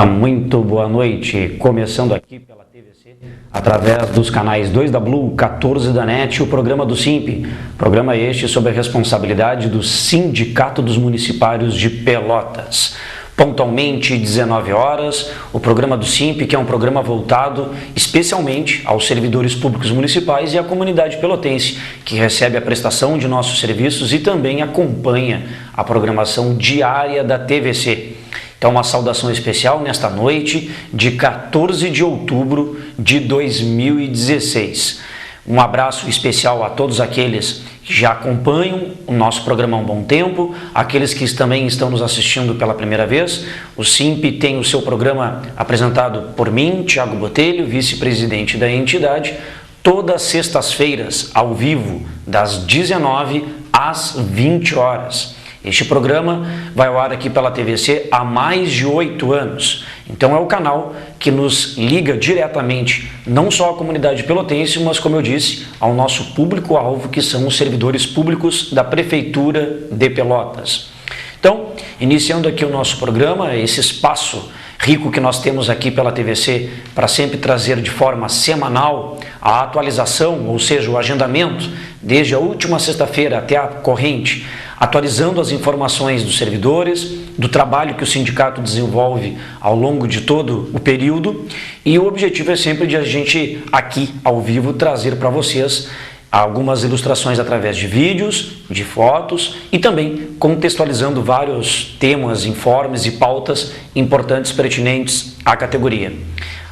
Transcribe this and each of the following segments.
Muito boa noite, começando aqui pela TVC, através dos canais 2 da Blue, 14 da NET, o programa do SIMP, programa este sob a responsabilidade do Sindicato dos Municipários de Pelotas. Pontualmente 19 horas, o programa do SIMP, que é um programa voltado especialmente aos servidores públicos municipais e à comunidade pelotense, que recebe a prestação de nossos serviços e também acompanha a programação diária da TVC. Então, uma saudação especial nesta noite de 14 de outubro de 2016. Um abraço especial a todos aqueles que já acompanham o nosso programa há um bom tempo, aqueles que também estão nos assistindo pela primeira vez. O SIMP tem o seu programa apresentado por mim, Thiago Botelho, vice-presidente da entidade, todas as sextas-feiras, ao vivo, das 19 às 20 horas. Este programa vai ao ar aqui pela TVC há mais de 8 anos. Então é o canal que nos liga diretamente, não só à comunidade pelotense, mas, como eu disse, ao nosso público-alvo, que são os servidores públicos da Prefeitura de Pelotas. Então, iniciando aqui o nosso programa, esse espaço rico que nós temos aqui pela TVC para sempre trazer de forma semanal a atualização, ou seja, o agendamento, desde a última sexta-feira até a corrente, atualizando as informações dos servidores, do trabalho que o sindicato desenvolve ao longo de todo o período, e o objetivo é sempre de a gente aqui ao vivo trazer para vocês algumas ilustrações através de vídeos, de fotos e também contextualizando vários temas, informes e pautas importantes pertinentes à categoria.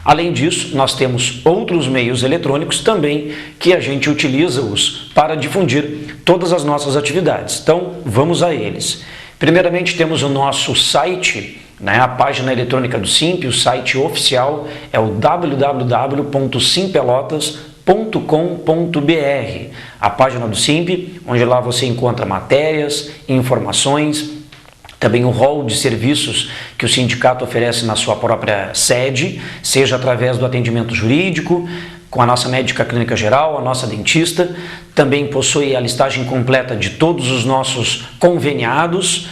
Além disso, nós temos outros meios eletrônicos também que a gente utiliza-os para difundir todas as nossas atividades. Então, vamos a eles. Primeiramente, temos o nosso site, a página eletrônica do SIMP, o site oficial é o www.simpelotas.com.br, a página do SIMP, onde lá você encontra matérias, informações, também o rol de serviços que o sindicato oferece na sua própria sede, seja através do atendimento jurídico, com a nossa médica clínica geral, a nossa dentista, também possui a listagem completa de todos os nossos conveniados,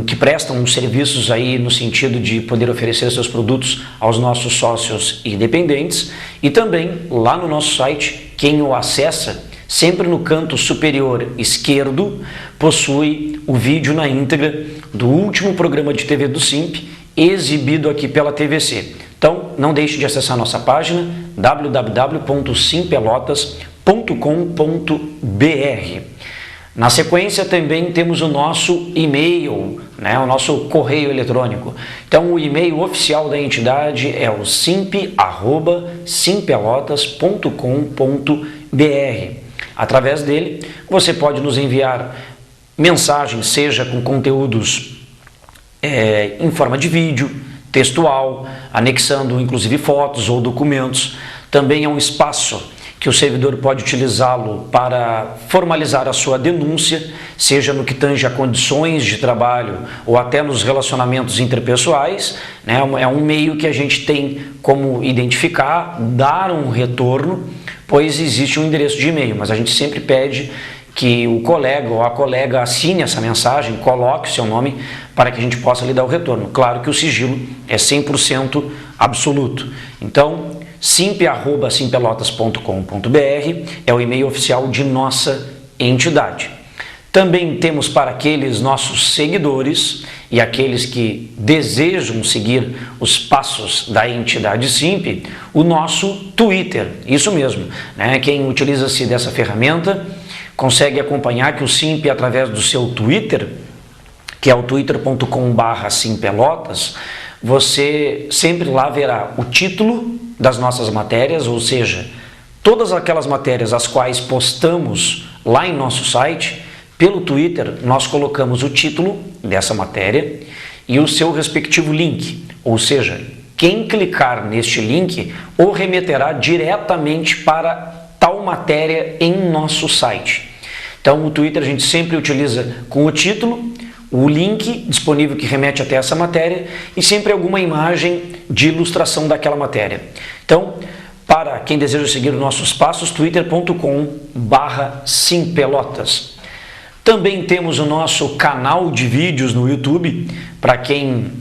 que prestam serviços aí no sentido de poder oferecer seus produtos aos nossos sócios e dependentes, e também lá no nosso site, quem o acessa, sempre no canto superior esquerdo, possui o vídeo na íntegra do último programa de TV do SIMP, exibido aqui pela TVC. Então, não deixe de acessar nossa página, www.simpelotas.com.br. Na sequência, também temos o nosso e-mail, o nosso correio eletrônico. Então, o e-mail oficial da entidade é o simp@simpelotas.com.br. Através dele, você pode nos enviar mensagens, seja com conteúdos em forma de vídeo, textual, anexando inclusive fotos ou documentos. Também é um espaço que o servidor pode utilizá-lo para formalizar a sua denúncia, seja no que tange a condições de trabalho ou até nos relacionamentos interpessoais. É um meio que a gente tem como identificar, dar um retorno, pois existe um endereço de e-mail, mas a gente sempre pede que o colega ou a colega assine essa mensagem, coloque o seu nome para que a gente possa lhe dar o retorno. Claro que o sigilo é 100% absoluto. Então, simp@simpelotas.com.br é o e-mail oficial de nossa entidade. Também temos para aqueles nossos seguidores e aqueles que desejam seguir os passos da entidade SIMP, o nosso Twitter, isso mesmo, né? Quem utiliza-se dessa ferramenta consegue acompanhar que o SIMP, através do seu Twitter, que é o twitter.com/simpelotas, você sempre lá verá o título das nossas matérias, ou seja, todas aquelas matérias as quais postamos lá em nosso site. Pelo Twitter, nós colocamos o título dessa matéria e o seu respectivo link, ou seja, quem clicar neste link o remeterá diretamente para tal matéria em nosso site. Então, o Twitter a gente sempre utiliza com o título, o link disponível que remete até essa matéria e sempre alguma imagem de ilustração daquela matéria. Então, para quem deseja seguir os nossos passos, twitter.com/simpelotas. Também temos o nosso canal de vídeos no YouTube, para quem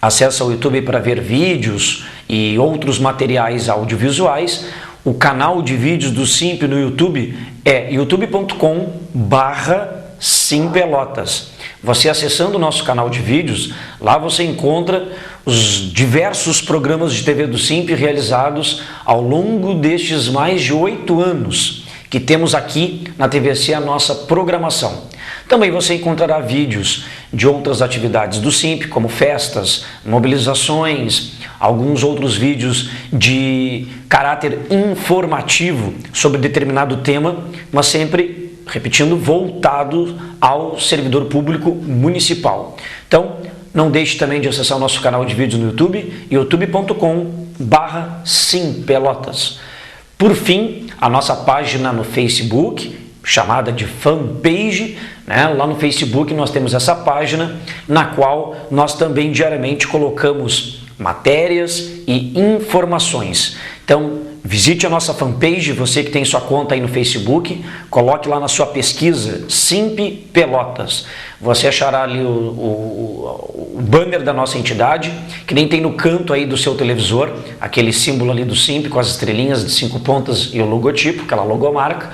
acessa o YouTube para ver vídeos e outros materiais audiovisuais. O canal de vídeos do SIMP no YouTube é youtube.com/simpelotas. Você acessando o nosso canal de vídeos, lá você encontra os diversos programas de TV do SIMP realizados ao longo destes mais de 8 anos que temos aqui na TVC a nossa programação. Também você encontrará vídeos de outras atividades do SIMP, como festas, mobilizações, alguns outros vídeos de caráter informativo sobre determinado tema, mas sempre, repetindo, voltado ao servidor público municipal. Então, não deixe também de acessar o nosso canal de vídeos no YouTube, youtube.com/simpelotas. Por fim, a nossa página no Facebook, chamada de fanpage, né? Lá no Facebook nós temos essa página na qual nós também diariamente colocamos matérias e informações. Então, visite a nossa fanpage, você que tem sua conta aí no Facebook, coloque lá na sua pesquisa SIMP Pelotas. Você achará ali o banner da nossa entidade, que nem tem no canto aí do seu televisor, aquele símbolo ali do SIMP com as estrelinhas de 5 pontas e o logotipo, aquela logomarca.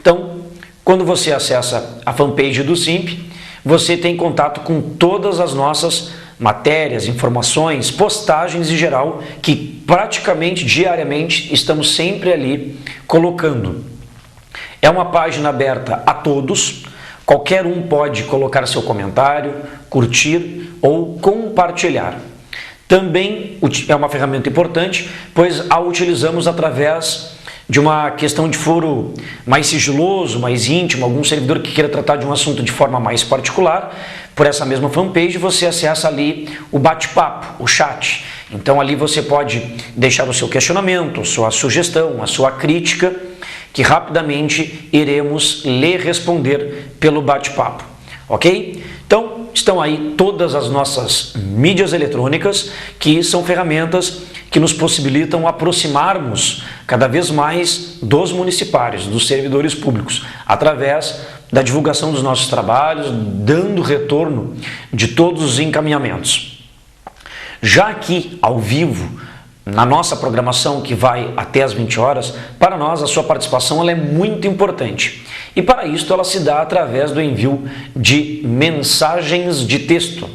Então, quando você acessa a fanpage do SIMP, você tem contato com todas as nossas matérias, informações, postagens em geral, que praticamente diariamente estamos sempre ali colocando. É uma página aberta a todos, qualquer um pode colocar seu comentário, curtir ou compartilhar. Também é uma ferramenta importante, pois a utilizamos através de uma questão de foro mais sigiloso, mais íntimo, algum servidor que queira tratar de um assunto de forma mais particular. Por essa mesma fanpage você acessa ali o bate-papo, o chat. Então ali você pode deixar o seu questionamento, sua sugestão, a sua crítica, que rapidamente iremos lhe responder pelo bate-papo, ok? Então estão aí todas as nossas mídias eletrônicas, que são ferramentas que nos possibilitam aproximarmos cada vez mais dos municipários, dos servidores públicos, através da divulgação dos nossos trabalhos, dando retorno de todos os encaminhamentos. Já aqui, ao vivo, na nossa programação, que vai até às 20 horas, para nós a sua participação ela é muito importante. E para isso ela se dá através do envio de mensagens de texto,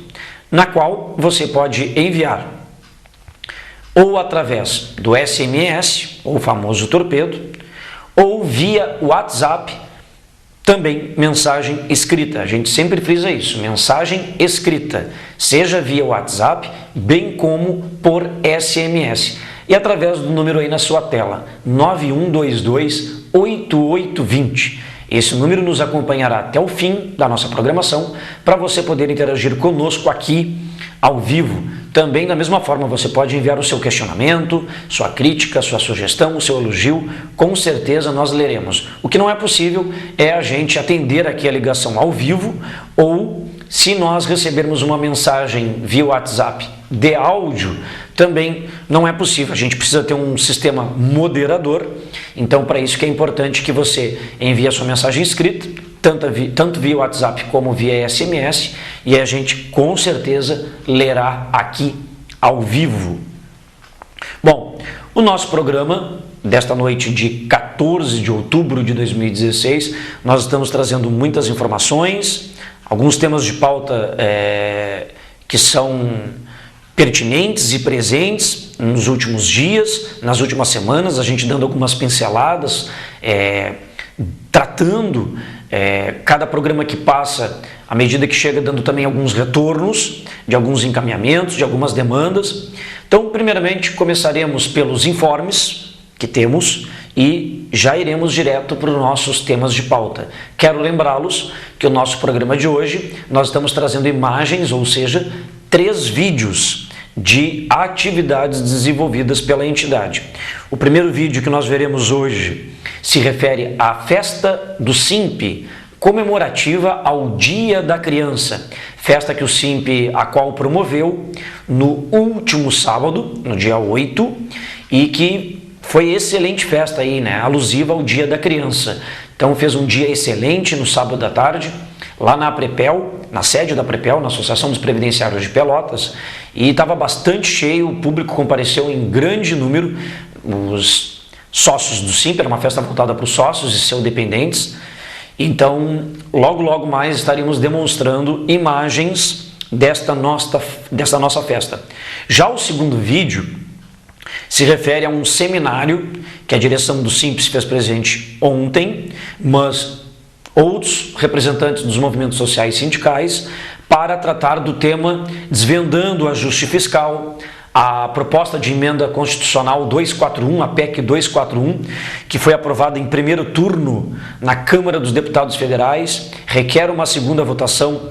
na qual você pode enviar ou através do SMS, ou famoso torpedo, ou via WhatsApp, também mensagem escrita. A gente sempre frisa isso, mensagem escrita, seja via WhatsApp, bem como por SMS. E através do número aí na sua tela, 9122-8820. Esse número nos acompanhará até o fim da nossa programação, para você poder interagir conosco aqui ao vivo. Também, da mesma forma, você pode enviar o seu questionamento, sua crítica, sua sugestão, o seu elogio, com certeza nós leremos. O que não é possível é a gente atender aqui a ligação ao vivo, ou se nós recebermos uma mensagem via WhatsApp de áudio, também não é possível. A gente precisa ter um sistema moderador, então para isso que é importante que você envie a sua mensagem escrita, tanto via WhatsApp como via SMS, e a gente com certeza lerá aqui ao vivo. Bom, o nosso programa desta noite de 14 de outubro de 2016, nós estamos trazendo muitas informações, alguns temas de pauta que são pertinentes e presentes nos últimos dias, nas últimas semanas, a gente dando algumas pinceladas, tratando cada programa que passa, à medida que chega, dando também alguns retornos de alguns encaminhamentos, de algumas demandas. Então, primeiramente, começaremos pelos informes que temos e já iremos direto para os nossos temas de pauta. Quero lembrá-los que o nosso programa de hoje, nós estamos trazendo imagens, ou seja, 3 vídeos de atividades desenvolvidas pela entidade. O primeiro vídeo que nós veremos hoje se refere à festa do SIMP, comemorativa ao Dia da Criança, festa que o SIMP, a qual promoveu no último sábado, no dia 8, e que foi excelente festa aí, né, alusiva ao Dia da Criança. Então fez um dia excelente no sábado à tarde, lá na Aprepel, na sede da Aprepel, na Associação dos Previdenciários de Pelotas, e estava bastante cheio, o público compareceu em grande número, os sócios do SIMP, era uma festa voltada para os sócios e seus dependentes. Então, logo mais estaríamos demonstrando imagens desta nossa festa. Já o segundo vídeo se refere a um seminário que a direção do SIMP se fez presente ontem, mas outros representantes dos movimentos sociais e sindicais, para tratar do tema Desvendando o Ajuste Fiscal, a proposta de emenda constitucional 241, a PEC 241, que foi aprovada em primeiro turno na Câmara dos Deputados Federais, requer uma segunda votação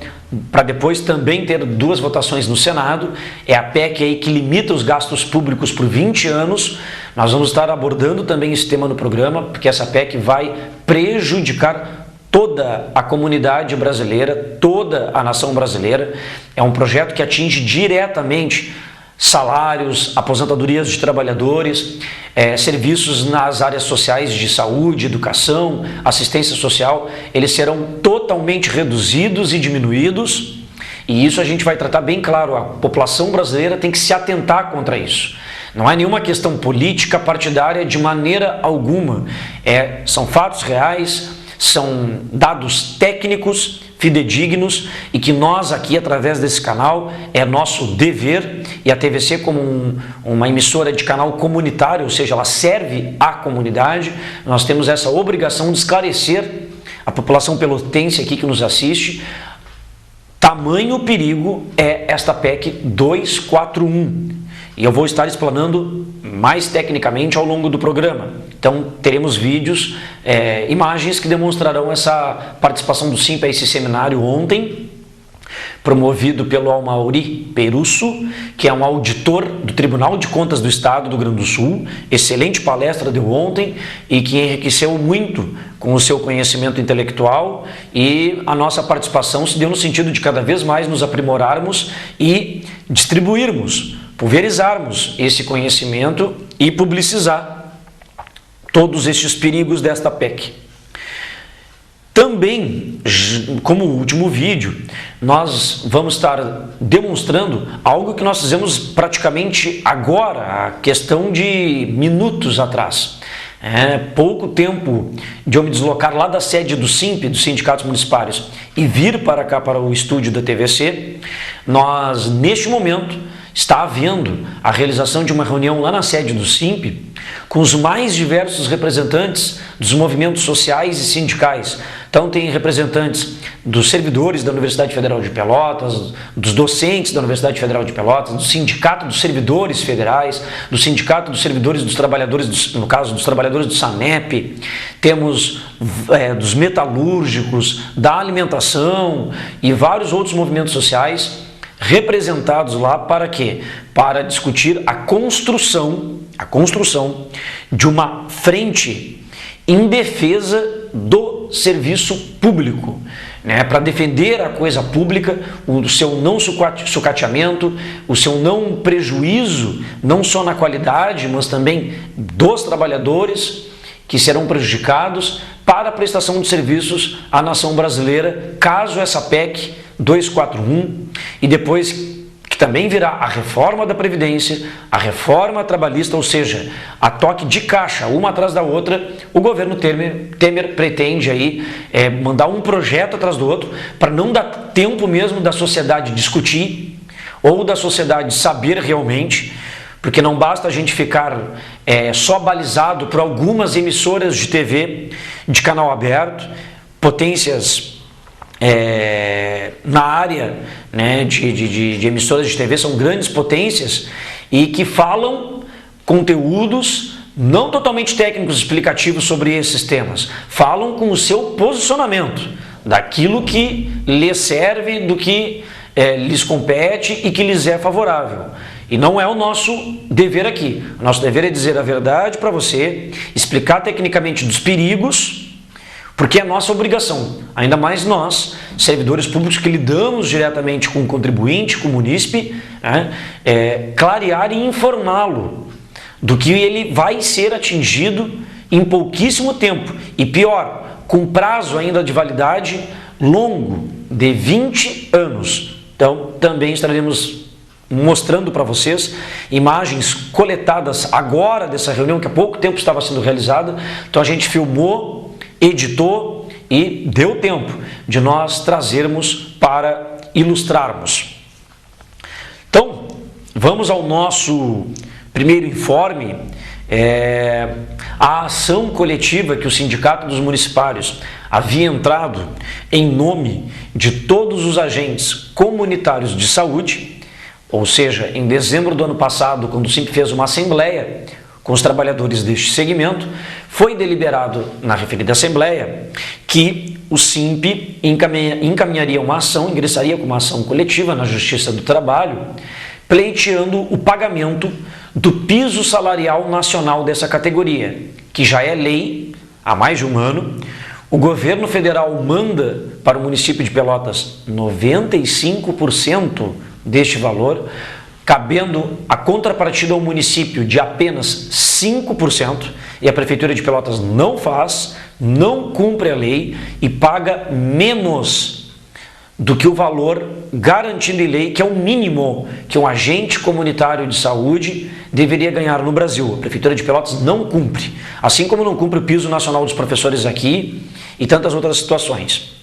para depois também ter 2 votações no Senado. É a PEC aí que limita os gastos públicos por 20 anos. Nós vamos estar abordando também esse tema no programa, porque essa PEC vai prejudicar toda a comunidade brasileira, toda a nação brasileira. É um projeto que atinge diretamente salários, aposentadorias de trabalhadores, serviços nas áreas sociais de saúde, educação, assistência social. Eles serão totalmente reduzidos e diminuídos, e isso a gente vai tratar bem claro. A população brasileira tem que se atentar contra isso. Não é nenhuma questão política partidária de maneira alguma. São fatos reais, são dados técnicos, fidedignos, e que nós aqui, através desse canal, é nosso dever, e a TVC como uma emissora de canal comunitário, ou seja, ela serve à comunidade, nós temos essa obrigação de esclarecer a população pelotense aqui que nos assiste. Tamanho perigo é esta PEC 241, e eu vou estar explanando mais tecnicamente ao longo do programa. Então teremos vídeos, imagens que demonstrarão essa participação do SIMP a esse seminário ontem, promovido pelo Almauri Perusso, que é um auditor do Tribunal de Contas do Estado do Rio Grande do Sul. Excelente palestra deu ontem e que enriqueceu muito com o seu conhecimento intelectual, e a nossa participação se deu no sentido de cada vez mais nos aprimorarmos e distribuirmos, pulverizarmos esse conhecimento e publicizar todos estes perigos desta PEC. Também, como último vídeo, nós vamos estar demonstrando algo que nós fizemos praticamente agora, a questão de minutos atrás. Pouco tempo de eu me deslocar lá da sede do SIMP, dos sindicatos municipais, e vir para cá, para o estúdio da TVC, nós, neste momento, está havendo a realização de uma reunião lá na sede do SIMP com os mais diversos representantes dos movimentos sociais e sindicais. Então tem representantes dos servidores da Universidade Federal de Pelotas, dos docentes da Universidade Federal de Pelotas, do Sindicato dos Servidores Federais, do Sindicato dos Servidores dos Trabalhadores, no caso dos trabalhadores do SANEP, temos dos metalúrgicos, da alimentação e vários outros movimentos sociais representados lá. Para quê? Para discutir a construção de uma frente em defesa do serviço público, né? Para defender a coisa pública, o seu não sucateamento, o seu não prejuízo, não só na qualidade, mas também dos trabalhadores que serão prejudicados, para a prestação de serviços à nação brasileira, caso essa PEC 241, e depois que também virá a reforma da Previdência, a reforma trabalhista, ou seja, a toque de caixa, uma atrás da outra. O governo Temer pretende aí mandar um projeto atrás do outro, para não dar tempo mesmo da sociedade discutir, ou da sociedade saber realmente, porque não basta a gente ficar só balizado por algumas emissoras de TV, de canal aberto, potências na área, né, de emissoras de TV, são grandes potências e que falam conteúdos não totalmente técnicos explicativos sobre esses temas, falam com o seu posicionamento, daquilo que lhes serve, do que lhes compete e que lhes é favorável. E não é o nosso dever aqui. O nosso dever é dizer a verdade para você, explicar tecnicamente dos perigos, porque é nossa obrigação, ainda mais nós, servidores públicos que lidamos diretamente com o contribuinte, com o munícipe, né, clarear e informá-lo do que ele vai ser atingido em pouquíssimo tempo. E pior, com prazo ainda de validade longo, de 20 anos. Então, também estaremos mostrando para vocês imagens coletadas agora dessa reunião, que há pouco tempo estava sendo realizada. Então, a gente filmou, editou e deu tempo de nós trazermos para ilustrarmos. Então, vamos ao nosso primeiro informe. A ação coletiva que o Sindicato dos Municipários havia entrado em nome de todos os agentes comunitários de saúde, ou seja, em dezembro do ano passado, quando o SIMP fez uma assembleia com os trabalhadores deste segmento, foi deliberado na referida assembleia que o SIMP encaminharia uma ação, ingressaria com uma ação coletiva na Justiça do Trabalho, pleiteando o pagamento do piso salarial nacional dessa categoria, que já é lei há mais de um ano. O governo federal manda para o município de Pelotas 95% deste valor, cabendo a contrapartida ao município de apenas 5%, e a Prefeitura de Pelotas não faz, não cumpre a lei e paga menos do que o valor garantido em lei, que é o mínimo que um agente comunitário de saúde deveria ganhar no Brasil. A Prefeitura de Pelotas não cumpre, assim como não cumpre o piso nacional dos professores aqui e tantas outras situações.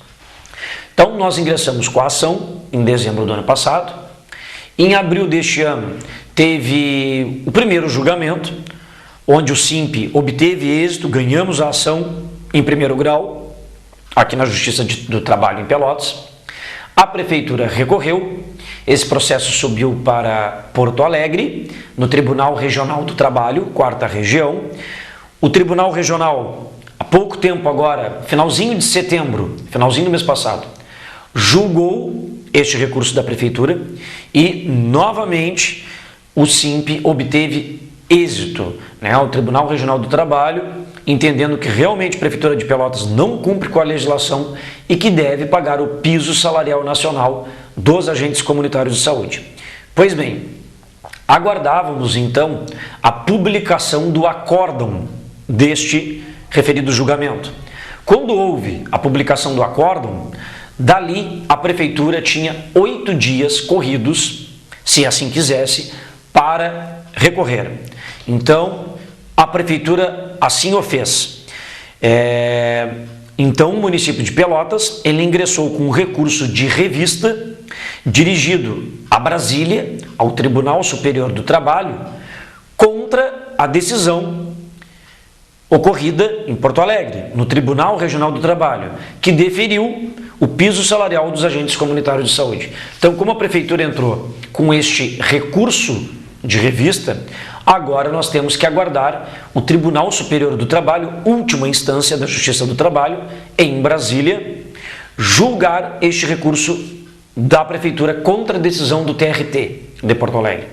Então, nós ingressamos com a ação em dezembro do ano passado. Em abril deste ano, teve o primeiro julgamento, onde o SIMP obteve êxito, ganhamos a ação em primeiro grau, aqui na Justiça do Trabalho em Pelotas. A Prefeitura recorreu, esse processo subiu para Porto Alegre, no Tribunal Regional do Trabalho, 4ª Região. O Tribunal Regional, há pouco tempo agora, finalzinho de setembro, finalzinho do mês passado, julgou este recurso da Prefeitura e, novamente, o SIMP obteve êxito, né? O Tribunal Regional do Trabalho, entendendo que realmente a Prefeitura de Pelotas não cumpre com a legislação e que deve pagar o piso salarial nacional dos agentes comunitários de saúde. Pois bem, aguardávamos então a publicação do acórdão deste referido julgamento. Quando houve a publicação do acórdão, dali a Prefeitura tinha 8 dias corridos, se assim quisesse, para recorrer. Então, a Prefeitura assim o fez. Então, o município de Pelotas, ele ingressou com um recurso de revista dirigido a Brasília, ao Tribunal Superior do Trabalho, contra a decisão ocorrida em Porto Alegre, no Tribunal Regional do Trabalho, que deferiu o piso salarial dos agentes comunitários de saúde. Então, como a Prefeitura entrou com este recurso de revista, agora nós temos que aguardar o Tribunal Superior do Trabalho, última instância da Justiça do Trabalho, em Brasília, julgar este recurso da Prefeitura contra a decisão do TRT de Porto Alegre.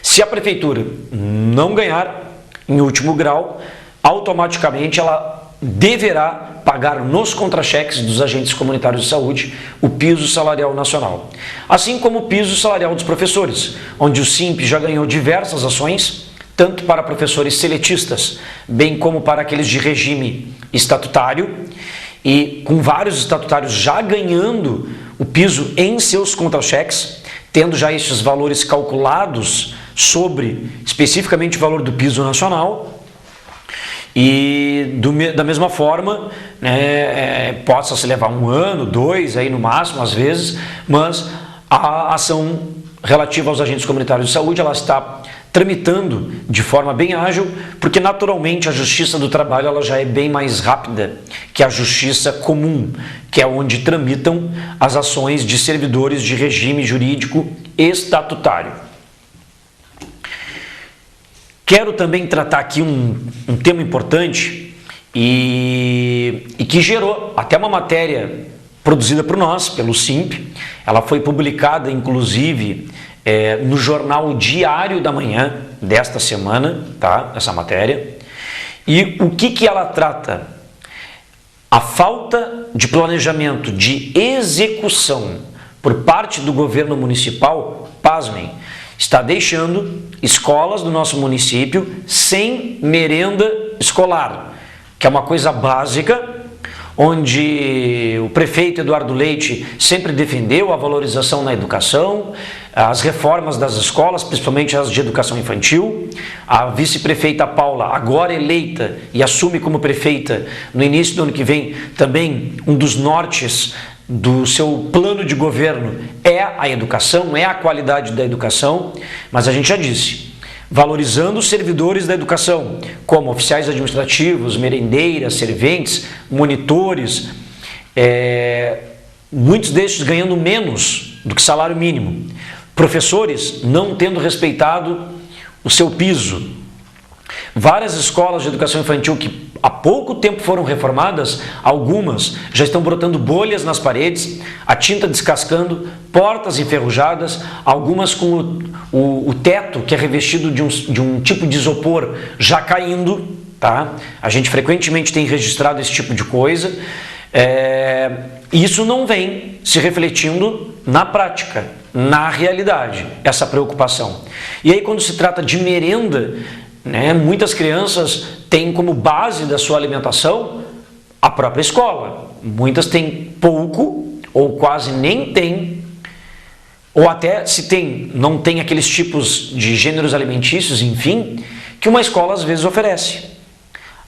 Se a Prefeitura não ganhar, em último grau, automaticamente ela deverá pagar nos contra-cheques dos agentes comunitários de saúde o piso salarial nacional. Assim como o piso salarial dos professores, onde o SIMP já ganhou diversas ações, tanto para professores seletistas, bem como para aqueles de regime estatutário, e com vários estatutários já ganhando o piso em seus contra-cheques. tendo já estes valores calculados sobre especificamente o valor do piso nacional. E da mesma forma, né, possa se levar 1 ano, 2 aí no máximo, às vezes, mas a ação relativa aos agentes comunitários de saúde, ela está tramitando de forma bem ágil, porque naturalmente a Justiça do Trabalho ela já é bem mais rápida que a Justiça Comum, que é onde tramitam as ações de servidores de regime jurídico estatutário. Quero também tratar aqui um tema importante e que gerou até uma matéria produzida por nós, pelo SIMP. Ela foi publicada, inclusive, no Jornal Diário da Manhã desta semana, tá? Essa matéria. E o que ela trata? A falta de planejamento, de execução por parte do governo municipal, pasmem, está deixando escolas do nosso município sem merenda escolar, que é uma coisa básica, onde o prefeito Eduardo Leite sempre defendeu a valorização na educação, as reformas das escolas, principalmente as de educação infantil. A vice-prefeita Paula, agora eleita e assume como prefeita no início do ano que vem, também um dos nortes do seu plano de governo é a educação, é a qualidade da educação, mas a gente já disse, valorizando os servidores da educação, como oficiais administrativos, merendeiras, serventes, monitores, muitos destes ganhando menos do que salário mínimo, professores não tendo respeitado o seu piso, várias escolas de educação infantil que há pouco tempo foram reformadas, algumas já estão brotando bolhas nas paredes, a tinta descascando, portas enferrujadas, algumas com o teto que é revestido de um tipo de isopor já caindo, tá? A gente frequentemente tem registrado esse tipo de coisa. Isso não vem se refletindo na prática, na realidade, essa preocupação. E aí quando se trata de merenda, né, muitas crianças têm como base da sua alimentação a própria escola. Muitas têm pouco ou quase nem têm, ou até se tem, não tem aqueles tipos de gêneros alimentícios, enfim, que uma escola às vezes oferece.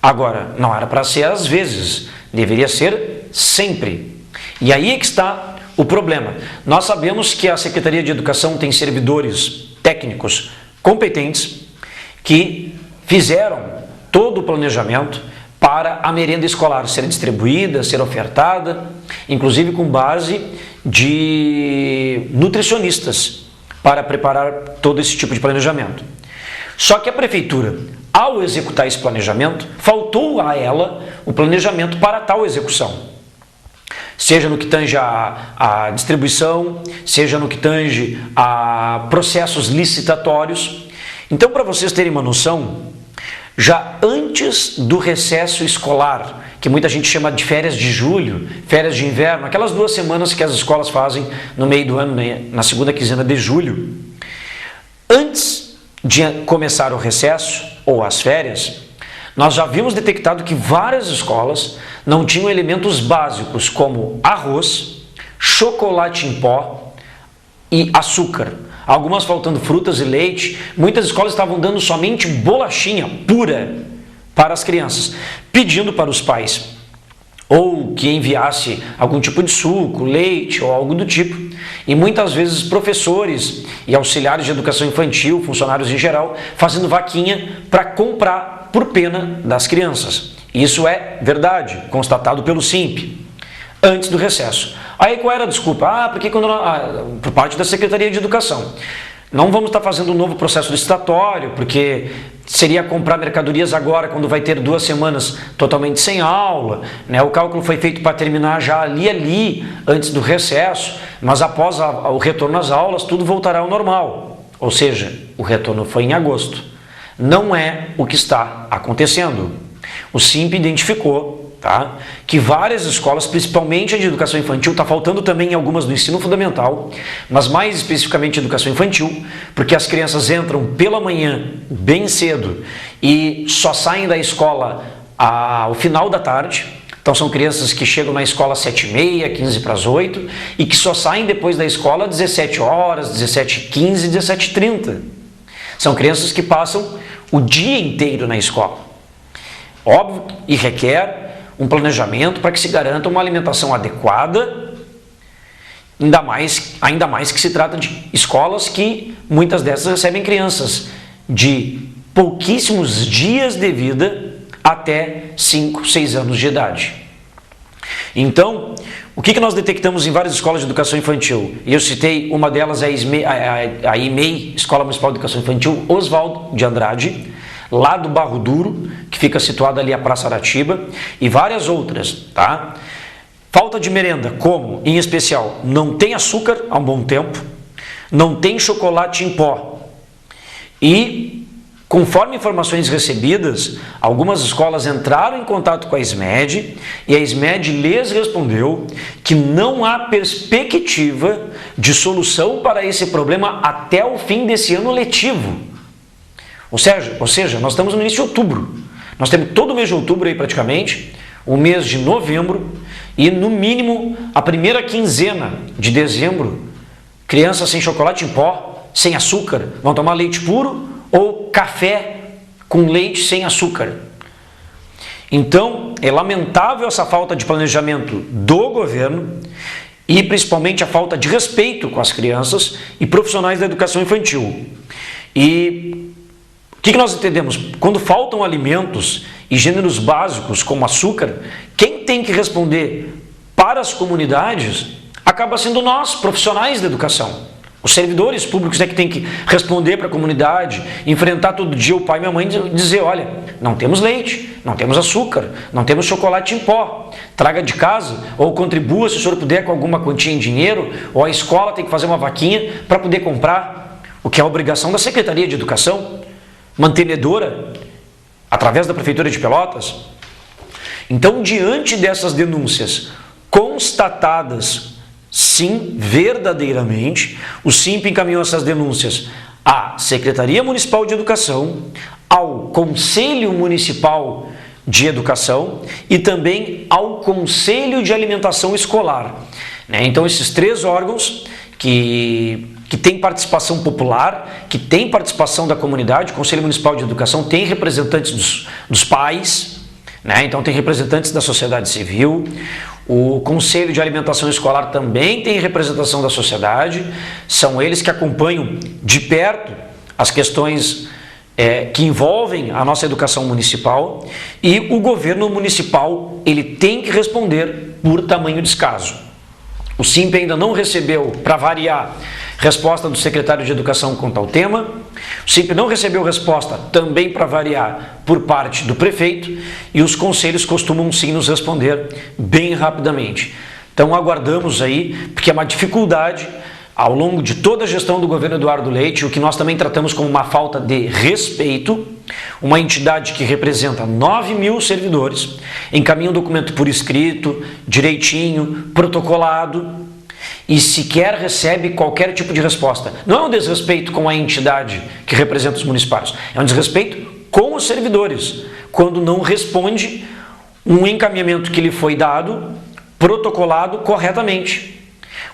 Agora, não era para ser às vezes, deveria ser sempre. E aí é que está o problema. Nós sabemos que a Secretaria de Educação tem servidores técnicos competentes que fizeram todo o planejamento para a merenda escolar ser distribuída, ser ofertada, inclusive com base de nutricionistas para preparar todo esse tipo de planejamento. Só que a prefeitura, ao executar esse planejamento, faltou a ela o planejamento para tal execução. Seja no que tange a distribuição, seja no que tange a processos licitatórios. Então, para vocês terem uma noção, já antes do recesso escolar, que muita gente chama de férias de julho, férias de inverno, aquelas 2 semanas que as escolas fazem no meio do ano, na segunda quinzena de julho, antes de começar o recesso ou as férias, nós já havíamos detectado que várias escolas não tinham elementos básicos como arroz, chocolate em pó e açúcar. Algumas faltando frutas e leite, muitas escolas estavam dando somente bolachinha pura para as crianças, pedindo para os pais ou que enviasse algum tipo de suco, leite ou algo do tipo. E muitas vezes professores e auxiliares de educação infantil, funcionários em geral, fazendo vaquinha para comprar por pena das crianças. Isso é verdade, constatado pelo SIMP, antes do recesso. Aí qual era a desculpa? Porque por parte da Secretaria de Educação. Não vamos estar fazendo um novo processo licitatório, porque seria comprar mercadorias agora, quando vai ter 2 semanas totalmente sem aula, né? O cálculo foi feito para terminar já ali, antes do recesso, mas após o retorno às aulas, tudo voltará ao normal. Ou seja, o retorno foi em agosto. Não é o que está acontecendo. O SIMP identificou que várias escolas, principalmente a de educação infantil, está faltando também em algumas do ensino fundamental, mas mais especificamente educação infantil, porque as crianças entram pela manhã bem cedo e só saem da escola ao final da tarde, Então são crianças que chegam na escola às 7h30, 15 para as 8 e que só saem depois da escola às 17 horas, 17h15, 17h30. São crianças que passam o dia inteiro na escola. Óbvio, e requer um planejamento para que se garanta uma alimentação adequada, ainda mais que se trata de escolas que muitas dessas recebem crianças de pouquíssimos dias de vida até 5, 6 anos de idade. Então, o que nós detectamos em várias escolas de educação infantil? E eu citei uma delas, a IMEI, Escola Municipal de Educação Infantil Oswaldo de Andrade, lá do Barro Duro, que fica situada ali a Praça Aratiba, e várias outras, tá? Falta de merenda, como, em especial, não tem açúcar há um bom tempo, não tem chocolate em pó. E, conforme informações recebidas, algumas escolas entraram em contato com a SMED e a SMED lhes respondeu que não há perspectiva de solução para esse problema até o fim desse ano letivo. Ou seja, nós estamos no início de outubro. Nós temos todo o mês de outubro aí praticamente, o mês de novembro e no mínimo a primeira quinzena de dezembro, crianças sem chocolate em pó, sem açúcar, vão tomar leite puro ou café com leite sem açúcar. Então, é lamentável essa falta de planejamento do governo e principalmente a falta de respeito com as crianças e profissionais da educação infantil. E o que nós entendemos? Quando faltam alimentos e gêneros básicos como açúcar, quem tem que responder para as comunidades acaba sendo nós, profissionais da educação. Os servidores públicos é que tem que responder para a comunidade, enfrentar todo dia o pai e minha mãe e dizer, olha, não temos leite, não temos açúcar, não temos chocolate em pó, traga de casa ou contribua se o senhor puder com alguma quantia em dinheiro, ou a escola tem que fazer uma vaquinha para poder comprar, o que é a obrigação da Secretaria de Educação, mantenedora, através da Prefeitura de Pelotas. Então, diante dessas denúncias constatadas, sim, verdadeiramente, o SIMP encaminhou essas denúncias à Secretaria Municipal de Educação, ao Conselho Municipal de Educação e também ao Conselho de Alimentação Escolar. Então, esses três órgãos que têm participação popular, que têm participação da comunidade, o Conselho Municipal de Educação tem representantes dos pais, então tem representantes da sociedade civil, o Conselho de Alimentação Escolar também tem representação da sociedade, são eles que acompanham de perto as questões que envolvem a nossa educação municipal, e o governo municipal ele tem que responder por tamanho descaso. O SIMP ainda não recebeu, para variar, resposta do secretário de Educação quanto ao tema. O SIMP não recebeu resposta, também para variar, por parte do prefeito, e os conselhos costumam sim nos responder bem rapidamente. Então aguardamos aí, porque é uma dificuldade ao longo de toda a gestão do governo Eduardo Leite, o que nós também tratamos como uma falta de respeito. Uma entidade que representa 9.000 servidores, encaminha um documento por escrito, direitinho, protocolado, e sequer recebe qualquer tipo de resposta. Não é um desrespeito com a entidade que representa os municipais, é um desrespeito com os servidores, quando não responde um encaminhamento que lhe foi dado, protocolado corretamente.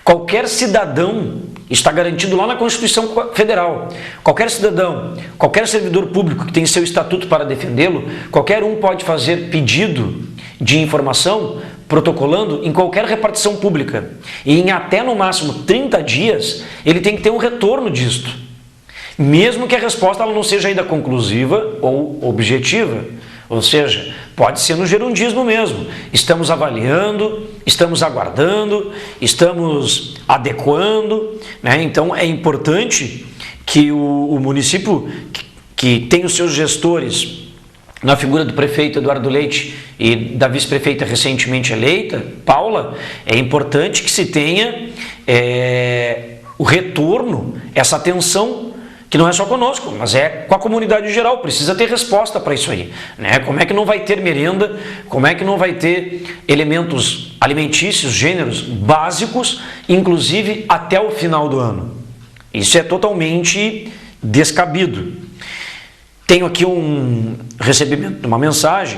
Qualquer cidadão, está garantido lá na Constituição Federal, qualquer cidadão, qualquer servidor público que tem seu estatuto para defendê-lo, qualquer um pode fazer pedido de informação, protocolando em qualquer repartição pública. E em até no máximo 30 dias, ele tem que ter um retorno disto. Mesmo que a resposta ela não seja ainda conclusiva ou objetiva. Ou seja, pode ser no gerundismo mesmo. Estamos avaliando, estamos aguardando, estamos adequando, Então é importante que o município, que tem os seus gestores, na figura do prefeito Eduardo Leite e da vice-prefeita recentemente eleita, Paula, é importante que se tenha o retorno, essa atenção, que não é só conosco, mas é com a comunidade em geral, precisa ter resposta para isso aí. Como é que não vai ter merenda, como é que não vai ter elementos alimentícios, gêneros básicos, inclusive até o final do ano? Isso é totalmente descabido. Tenho aqui um recebimento de uma mensagem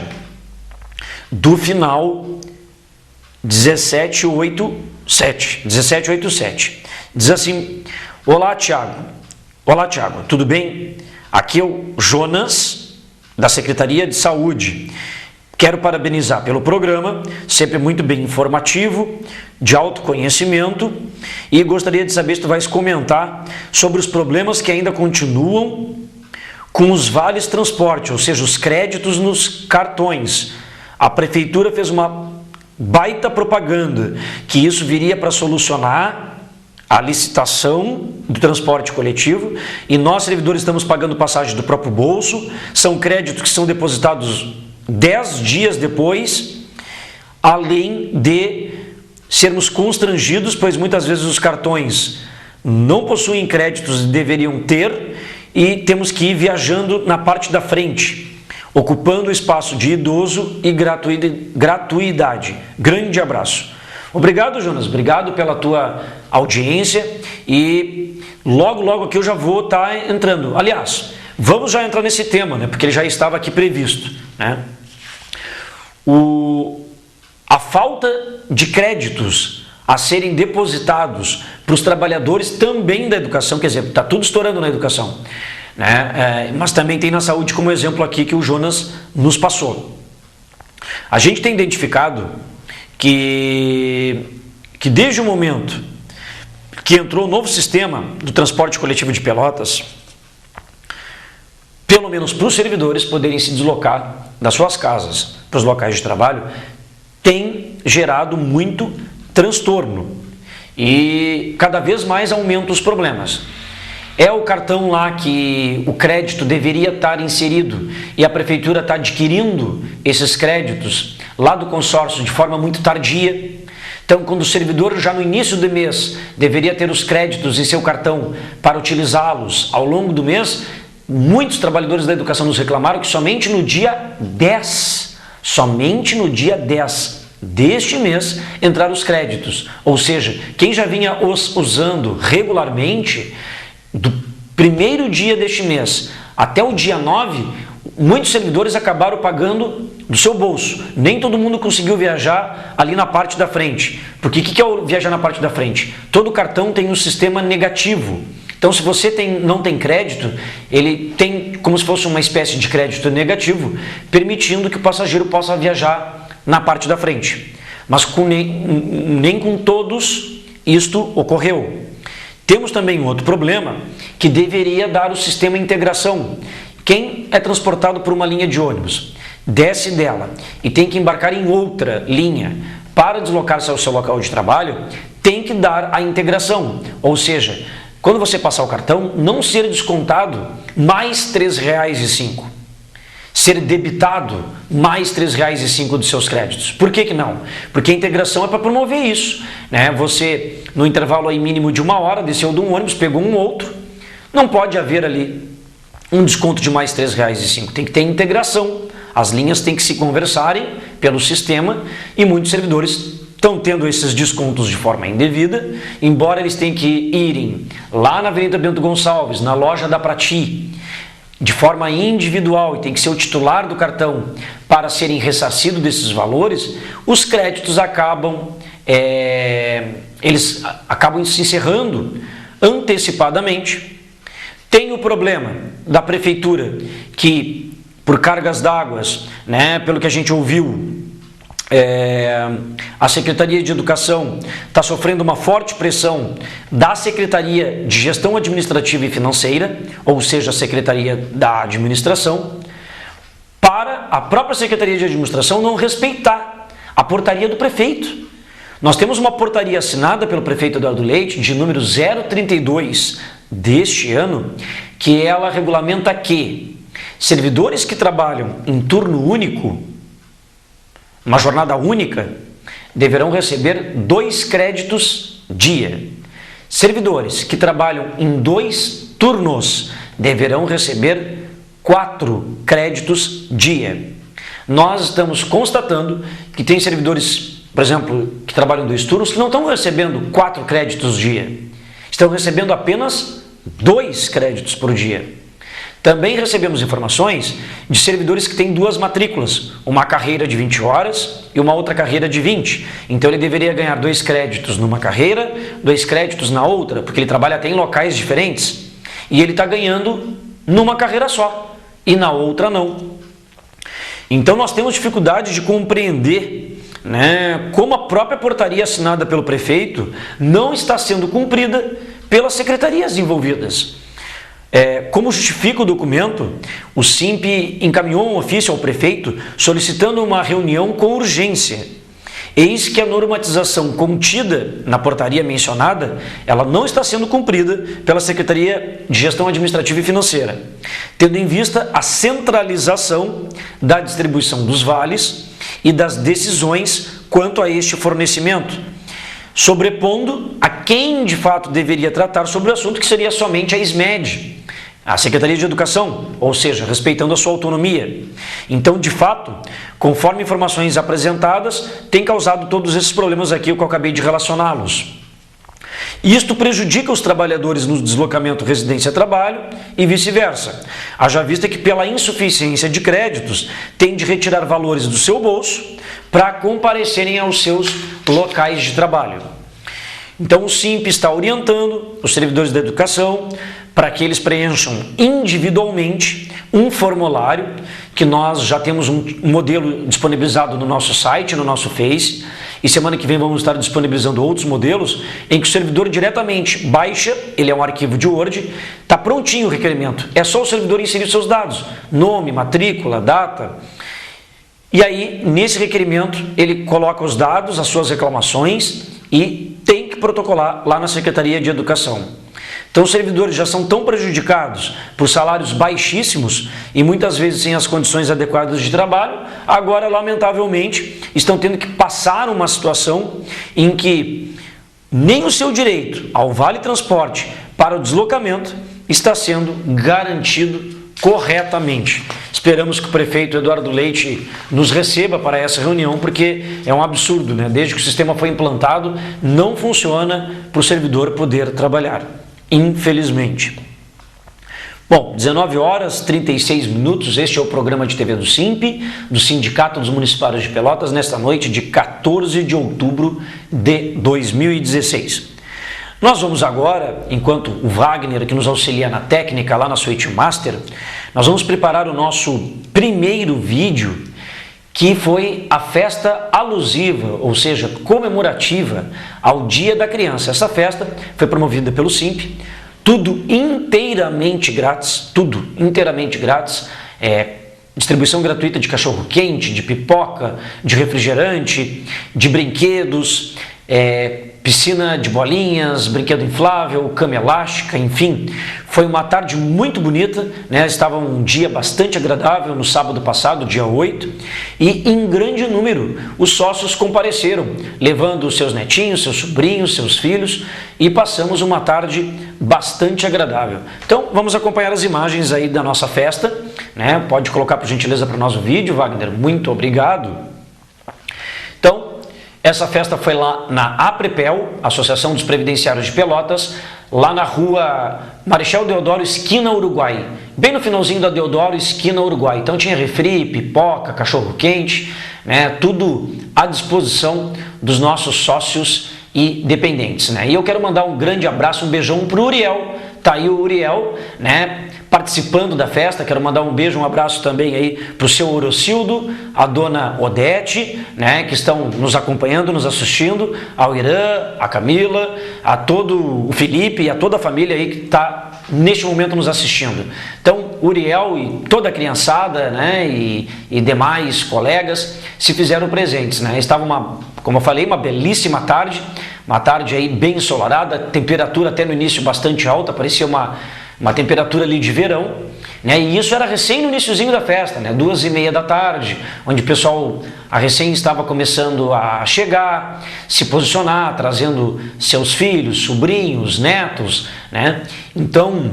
do final 1787. Diz assim: Olá, Tiago, tudo bem? Aqui é o Jonas, da Secretaria de Saúde. Quero parabenizar pelo programa, sempre muito bem informativo, de autoconhecimento, e gostaria de saber se tu vais comentar sobre os problemas que ainda continuam com os vales transporte, ou seja, os créditos nos cartões. A prefeitura fez uma baita propaganda que isso viria para solucionar a licitação do transporte coletivo, e nós, servidores, estamos pagando passagem do próprio bolso. São créditos que são depositados 10 dias depois, além de sermos constrangidos, pois muitas vezes os cartões não possuem créditos e deveriam ter, e temos que ir viajando na parte da frente, ocupando o espaço de idoso e gratuidade. Grande abraço. Obrigado, Jonas, obrigado pela tua audiência, e logo aqui eu já vou estar entrando. Aliás, vamos já entrar nesse tema, né, porque ele já estava aqui previsto, né? A falta de créditos a serem depositados para os trabalhadores também da educação, quer dizer, está tudo estourando na educação, né? Mas também tem na saúde, como exemplo aqui que o Jonas nos passou. A gente tem identificado que desde o momento que entrou o novo sistema do transporte coletivo de Pelotas, pelo menos para os servidores poderem se deslocar das suas casas para os locais de trabalho, tem gerado muito transtorno e cada vez mais aumenta os problemas. É o cartão lá que o crédito deveria estar inserido e a prefeitura está adquirindo esses créditos lá do consórcio de forma muito tardia. Então, quando o servidor já no início do mês deveria ter os créditos em seu cartão para utilizá-los ao longo do mês, muitos trabalhadores da educação nos reclamaram que somente no dia 10 deste mês entraram os créditos. Ou seja, quem já vinha os usando regularmente, do primeiro dia deste mês até o dia 9, muitos servidores acabaram pagando do seu bolso. Nem todo mundo conseguiu viajar ali na parte da frente. Porque o que é viajar na parte da frente? Todo cartão tem um sistema negativo. Então, se você não tem crédito, ele tem como se fosse uma espécie de crédito negativo, permitindo que o passageiro possa viajar na parte da frente. Mas nem com todos isto ocorreu. Temos também um outro problema que deveria dar o sistema integração. Quem é transportado por uma linha de ônibus, desce dela e tem que embarcar em outra linha para deslocar-se ao seu local de trabalho, tem que dar a integração. Ou seja, quando você passar o cartão, não ser descontado mais R$ 3,05. Ser debitado mais R$ 3,05 dos seus créditos. Por que não? Porque a integração é para promover isso, né? Você, no intervalo aí mínimo de 1 hora, desceu de um ônibus, pegou um outro, não pode haver ali um desconto de mais R$ 3,05. Tem que ter integração. As linhas têm que se conversarem pelo sistema e muitos servidores estão tendo esses descontos de forma indevida, embora eles tenham que irem lá na Avenida Bento Gonçalves, na loja da Prati, de forma individual, e tem que ser o titular do cartão para serem ressarcidos desses valores. Os créditos eles acabam se encerrando antecipadamente. Tem o problema da prefeitura que, por cargas d'água, né, pelo que a gente ouviu, a Secretaria de Educação está sofrendo uma forte pressão da Secretaria de Gestão Administrativa e Financeira, ou seja, a Secretaria da Administração, para a própria Secretaria de Administração não respeitar a portaria do prefeito. Nós temos uma portaria assinada pelo prefeito Eduardo Leite, de número 032 deste ano, que ela regulamenta que servidores que trabalham em turno único, uma jornada única, deverão receber 2 créditos dia. Servidores que trabalham em 2 turnos deverão receber 4 créditos dia. Nós estamos constatando que tem servidores, por exemplo, que trabalham 2 turnos, que não estão recebendo 4 créditos dia. Estão recebendo apenas 2 créditos por dia. Também recebemos informações de servidores que têm duas matrículas, uma carreira de 20 horas e uma outra carreira de 20. Então ele deveria ganhar 2 créditos numa carreira, 2 créditos na outra, porque ele trabalha até em locais diferentes. E ele está ganhando numa carreira só e na outra não. Então nós temos dificuldade de compreender, né, como a própria portaria assinada pelo prefeito não está sendo cumprida pelas secretarias envolvidas. Como justifica o documento, o SIMP encaminhou um ofício ao prefeito solicitando uma reunião com urgência. Eis que a normatização contida na portaria mencionada, ela não está sendo cumprida pela Secretaria de Gestão Administrativa e Financeira, tendo em vista a centralização da distribuição dos vales e das decisões quanto a este fornecimento, sobrepondo a quem de fato deveria tratar sobre o assunto, que seria somente a SMED, a Secretaria de Educação, ou seja, respeitando a sua autonomia. Então, de fato, conforme informações apresentadas, tem causado todos esses problemas aqui que eu acabei de relacioná-los. Isto prejudica os trabalhadores no deslocamento residência-trabalho e vice-versa, haja vista que pela insuficiência de créditos tem de retirar valores do seu bolso para comparecerem aos seus locais de trabalho. Então o SIMP está orientando os servidores da educação para que eles preencham individualmente um formulário, que nós já temos um modelo disponibilizado no nosso site, no nosso Face, e semana que vem vamos estar disponibilizando outros modelos, em que o servidor diretamente baixa, ele é um arquivo de Word, está prontinho o requerimento, é só o servidor inserir seus dados, nome, matrícula, data, e aí nesse requerimento ele coloca os dados, as suas reclamações e tem que protocolar lá na Secretaria de Educação. Então os servidores já são tão prejudicados por salários baixíssimos e muitas vezes sem as condições adequadas de trabalho, agora lamentavelmente estão tendo que passar uma situação em que nem o seu direito ao vale transporte para o deslocamento está sendo garantido corretamente. Esperamos que o prefeito Eduardo Leite nos receba para essa reunião, porque é um absurdo, né? Desde que o sistema foi implantado, não funciona para o servidor poder trabalhar. Infelizmente. Bom, 19 horas 36 minutos, este é o programa de TV do SIMP, do Sindicato dos Municipários de Pelotas, nesta noite de 14 de outubro de 2016. Nós vamos agora, enquanto o Wagner, que nos auxilia na técnica lá na Suite Master, nós vamos preparar o nosso primeiro vídeo, que foi a festa alusiva, ou seja, comemorativa ao Dia da Criança. Essa festa foi promovida pelo SIMP, tudo inteiramente grátis, distribuição gratuita de cachorro-quente, de pipoca, de refrigerante, de brinquedos, piscina de bolinhas, brinquedo inflável, cama elástica, enfim. Foi uma tarde muito bonita, né? Estava um dia bastante agradável no sábado passado, dia 8, e em grande número os sócios compareceram, levando seus netinhos, seus sobrinhos, seus filhos, e passamos uma tarde bastante agradável. Então vamos acompanhar as imagens aí da nossa festa, né? Pode colocar por gentileza para nós o vídeo, Wagner, muito obrigado. Então, essa festa foi lá na APREPEL, Associação dos Previdenciários de Pelotas, lá na rua Marechal Deodoro, esquina Uruguai. Bem no finalzinho da Deodoro, esquina Uruguai. Então tinha refri, pipoca, cachorro-quente, né, tudo à disposição dos nossos sócios e dependentes, né? E eu quero mandar um grande abraço, um beijão para o Uriel. Tá aí o Uriel, né, participando da festa. Quero mandar um beijo, um abraço também aí para o seu Orocildo, a dona Odete, né, que estão nos acompanhando, nos assistindo, ao Irã, a Camila, a todo o Felipe e a toda a família aí que está neste momento nos assistindo. Então, Uriel e toda a criançada, né, e demais colegas se fizeram presentes, né? Estava como eu falei, uma belíssima tarde, uma tarde aí bem ensolarada, temperatura até no início bastante alta, parecia uma temperatura ali de verão, né? E isso era recém no iniciozinho da festa, né? 2h30 da tarde, onde o pessoal recém estava começando a chegar, se posicionar, trazendo seus filhos, sobrinhos, netos, né? Então,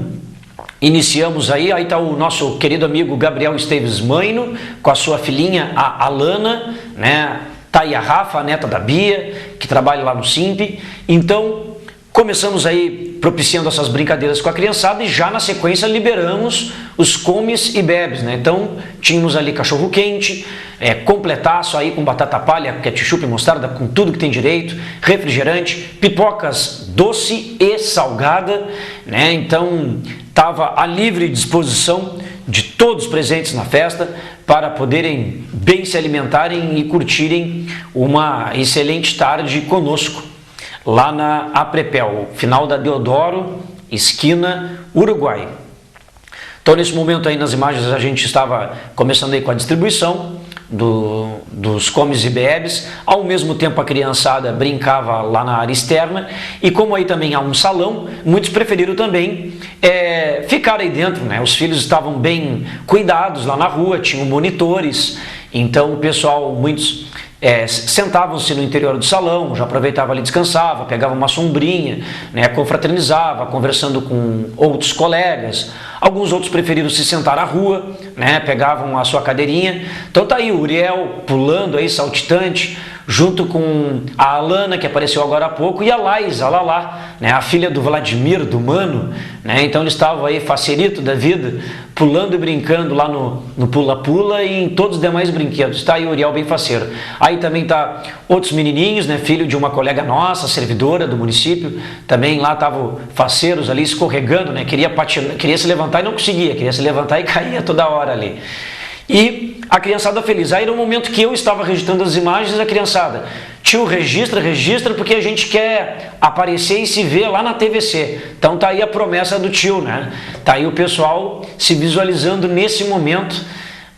iniciamos aí está o nosso querido amigo Gabriel Esteves Maino, com a sua filhinha, a Alana, né? Tá aí a Rafa, a neta da Bia, que trabalha lá no SIMP. Então, começamos aí propiciando essas brincadeiras com a criançada e já na sequência liberamos os comes e bebes, né? Então tínhamos ali cachorro quente, completaço aí com batata palha, ketchup e mostarda, com tudo que tem direito, refrigerante, pipocas doce e salgada, né? Então estava à livre disposição de todos presentes na festa para poderem bem se alimentarem e curtirem uma excelente tarde conosco, lá na Aprepel, final da Deodoro, esquina Uruguai. Então, nesse momento aí nas imagens a gente estava começando aí com a distribuição dos comes e bebes, ao mesmo tempo a criançada brincava lá na área externa, e como aí também há um salão, muitos preferiram também ficar aí dentro, né? Os filhos estavam bem cuidados lá na rua, tinham monitores, então o pessoal, muitos sentavam-se no interior do salão, já aproveitava ali, descansava, pegava uma sombrinha, né, confraternizava, conversando com outros colegas. Alguns outros preferiram se sentar à rua, né, pegavam a sua cadeirinha. Então tá aí o Uriel pulando aí, saltitante, junto com a Alana, que apareceu agora há pouco, e a Laís, a Lalá, né, a filha do Vladimir, do Mano, né, então eles estavam aí, facerito da vida, pulando e brincando lá no pula-pula e em todos os demais brinquedos. Está aí o Uriel bem faceiro. Aí também tá outros menininhos, né, filho de uma colega nossa, servidora do município, também lá estavam faceiros ali, escorregando, né, queria se levantar e não conseguia, queria se levantar e caía toda hora ali. E a criançada feliz. Aí era o momento que eu estava registrando as imagens, a criançada: tio, registra, porque a gente quer aparecer e se ver lá na TVC. Então tá aí a promessa do tio, né? Tá aí o pessoal se visualizando nesse momento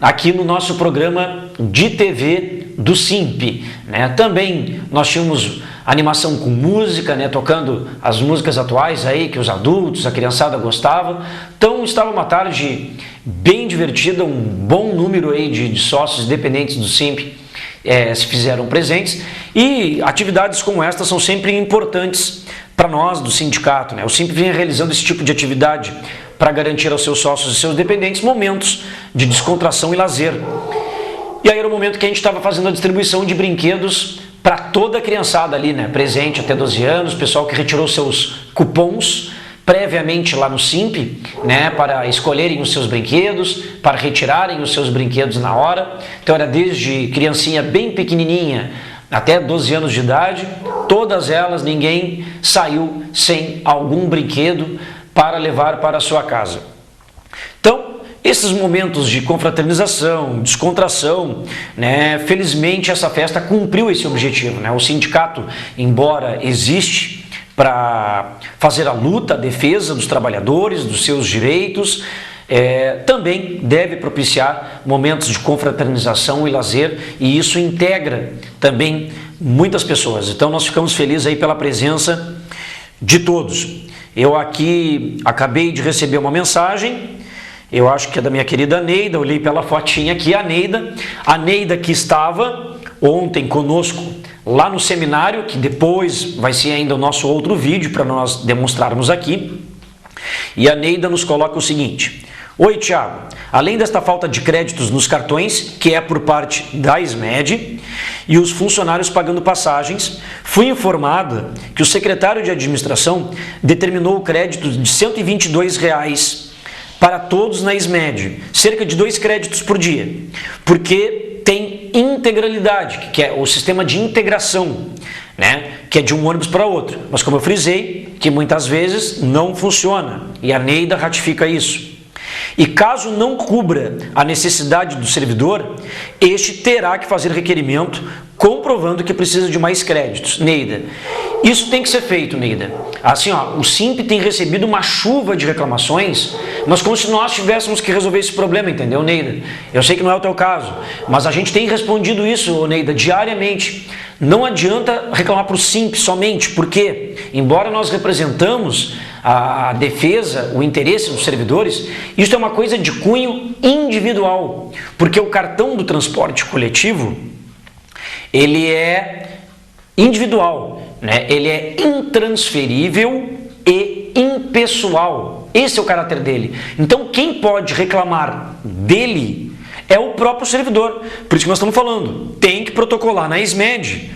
aqui no nosso programa de TV do SIMP, né? Também nós tínhamos animação com música, né? Tocando as músicas atuais aí que os adultos, a criançada gostava. Então estava uma tarde bem divertida, um bom número aí de sócios dependentes do SIMP se fizeram presentes, e atividades como esta são sempre importantes para nós do sindicato, né? O SIMP vem realizando esse tipo de atividade para garantir aos seus sócios e seus dependentes momentos de descontração e lazer. E aí era o momento que a gente estava fazendo a distribuição de brinquedos para toda a criançada ali, né? Presente até 12 anos, pessoal que retirou seus cupons previamente lá no SIMP, né, para escolherem os seus brinquedos, para retirarem os seus brinquedos na hora. Então era desde criancinha bem pequenininha até 12 anos de idade, todas elas, ninguém saiu sem algum brinquedo para levar para a sua casa. Então, esses momentos de confraternização, descontração, né, felizmente essa festa cumpriu esse objetivo, né? O sindicato, embora existe para fazer a luta, a defesa dos trabalhadores, dos seus direitos, também deve propiciar momentos de confraternização e lazer, e isso integra também muitas pessoas. Então nós ficamos felizes aí pela presença de todos. Eu aqui acabei de receber uma mensagem, eu acho que é da minha querida Neida, olhei pela fotinha aqui, a Neida que estava ontem conosco lá no seminário, que depois vai ser ainda o nosso outro vídeo para nós demonstrarmos aqui. E a Neida nos coloca o seguinte: oi, Tiago, além desta falta de créditos nos cartões, que é por parte da SMED, e os funcionários pagando passagens, fui informada que o secretário de administração determinou o crédito de R$ 122 para todos na SMED, cerca de 2 créditos por dia, porque tem integralidade, que é o sistema de integração, né? Que é de um ônibus para outro. Mas como eu frisei, que muitas vezes não funciona, e a Neida ratifica isso. E caso não cubra a necessidade do servidor, este terá que fazer requerimento comprovando que precisa de mais créditos. Neida, isso tem que ser feito, Neida. Assim, ó, o SIMP tem recebido uma chuva de reclamações, mas como se nós tivéssemos que resolver esse problema, entendeu, Neida? Eu sei que não é o teu caso, mas a gente tem respondido isso, Neida, diariamente. Não adianta reclamar para o SIMP somente, porque, embora nós representamos a defesa, o interesse dos servidores, isso é uma coisa de cunho individual, porque o cartão do transporte coletivo, ele é individual, né? Ele é intransferível e impessoal. Esse é o caráter dele. Então, quem pode reclamar dele é o próprio servidor. Por isso que nós estamos falando, tem que protocolar na SMED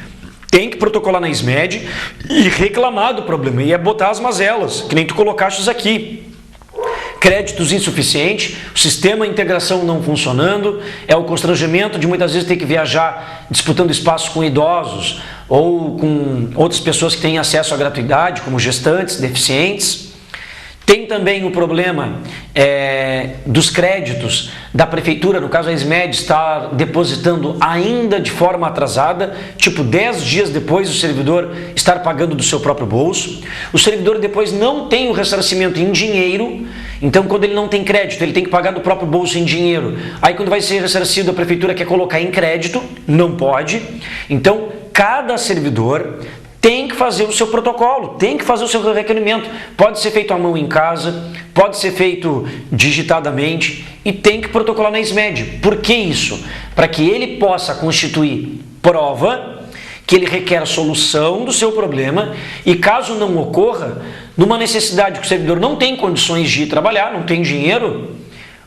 tem que protocolar na SMED e reclamar do problema, e é botar as mazelas, que nem tu colocaste aqui. Créditos insuficientes, o sistema de integração não funcionando, é o constrangimento de muitas vezes ter que viajar disputando espaço com idosos ou com outras pessoas que têm acesso à gratuidade, como gestantes, deficientes. Tem também o problema dos créditos da prefeitura, no caso a SMED está depositando ainda de forma atrasada, tipo 10 dias depois o servidor estar pagando do seu próprio bolso. O servidor depois não tem o ressarcimento em dinheiro, então quando ele não tem crédito, ele tem que pagar do próprio bolso em dinheiro. Aí quando vai ser ressarcido, a prefeitura quer colocar em crédito, não pode. Então cada servidor tem que fazer o seu protocolo, tem que fazer o seu requerimento. Pode ser feito à mão em casa, pode ser feito digitadamente e tem que protocolar na SMED. Por que isso? Para que ele possa constituir prova que ele requer a solução do seu problema e caso não ocorra, numa necessidade que o servidor não tem condições de ir trabalhar, não tem dinheiro,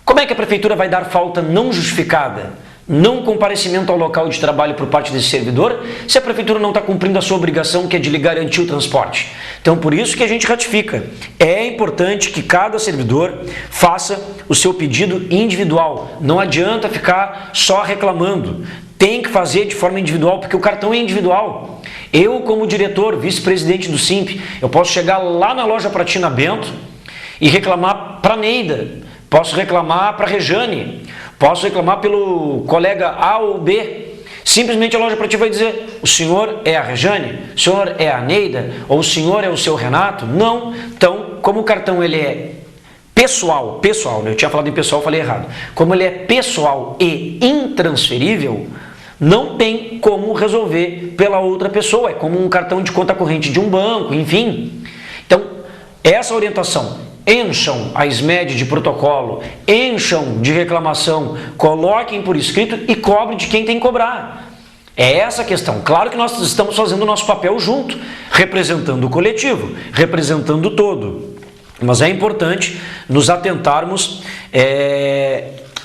como é que a prefeitura vai dar falta não justificada? Não comparecimento ao local de trabalho por parte desse servidor, se a prefeitura não está cumprindo a sua obrigação, que é de lhe garantir o transporte. Então, por isso que a gente ratifica. É importante que cada servidor faça o seu pedido individual. Não adianta ficar só reclamando. Tem que fazer de forma individual, porque o cartão é individual. Eu, como diretor, vice-presidente do SIMP, eu posso chegar lá na loja Pratina Bento e reclamar para a Neida, posso reclamar para a Rejane, posso reclamar pelo colega A ou B. Simplesmente a loja Pratina vai dizer, o senhor é a Rejane, o senhor é a Neida, ou o senhor é o seu Renato? Não. Então, como o cartão ele é pessoal, eu tinha falado em pessoal, falei errado. Como ele é pessoal e intransferível, não tem como resolver pela outra pessoa. É como um cartão de conta corrente de um banco, enfim. Então, essa orientação. Encham a SMED de protocolo, encham de reclamação, coloquem por escrito e cobrem de quem tem que cobrar. É essa a questão. Claro que nós estamos fazendo o nosso papel junto, representando o coletivo, representando o todo. Mas é importante nos atentarmos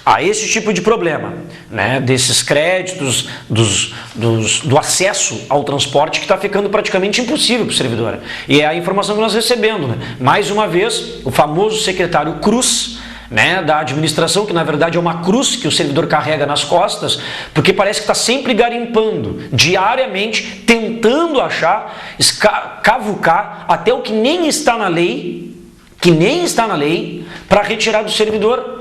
a esse tipo de problema, né? Desses créditos, do acesso ao transporte que está ficando praticamente impossível para o servidor. E é a informação que nós recebemos, né? Mais uma vez, o famoso secretário Cruz, né, da administração, que na verdade é uma cruz que o servidor carrega nas costas, porque parece que está sempre garimpando, diariamente, tentando achar, cavucar até o que nem está na lei, para retirar do servidor.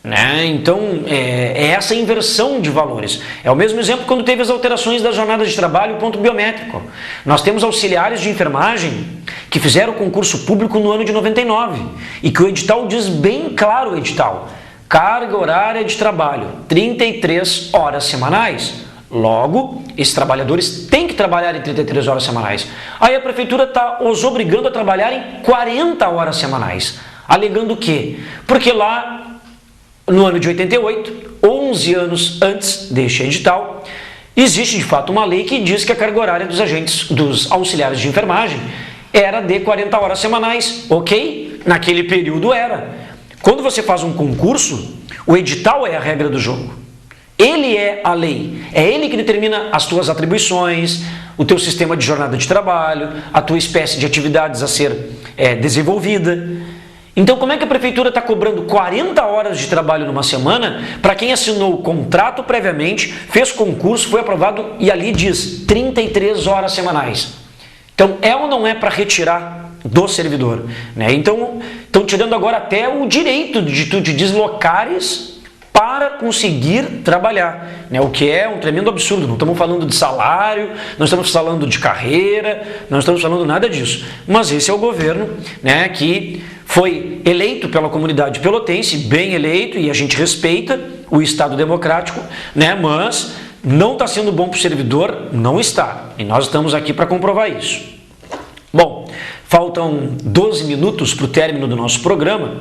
Né? Então, é essa inversão de valores. É o mesmo exemplo quando teve as alterações das jornadas de trabalho, ponto biométrico. Nós temos auxiliares de enfermagem que fizeram concurso público no ano de 99 e que o edital diz bem claro, o edital, carga horária de trabalho, 33 horas semanais. Logo, esses trabalhadores têm que trabalhar em 33 horas semanais. Aí a prefeitura está os obrigando a trabalhar em 40 horas semanais. Alegando o quê? Porque lá no ano de 88, 11 anos antes deste edital, existe de fato uma lei que diz que a carga horária dos auxiliares de enfermagem era de 40 horas semanais, ok? Naquele período era. Quando você faz um concurso, o edital é a regra do jogo. Ele é a lei, é ele que determina as tuas atribuições, o teu sistema de jornada de trabalho, a tua espécie de atividades a ser desenvolvida. Então, como é que a prefeitura está cobrando 40 horas de trabalho numa semana para quem assinou o contrato previamente, fez concurso, foi aprovado e ali diz 33 horas semanais? Então, é ou não é para retirar do servidor? Né? Então, estão tirando agora até o direito de tu te deslocares para conseguir trabalhar, né? O que é um tremendo absurdo. Não estamos falando de salário, não estamos falando de carreira, não estamos falando nada disso. Mas esse é o governo, né, que foi eleito pela comunidade pelotense, bem eleito, e a gente respeita o Estado democrático, né, mas não está sendo bom para o servidor, não está. E nós estamos aqui para comprovar isso. Bom, faltam 12 minutos para o término do nosso programa.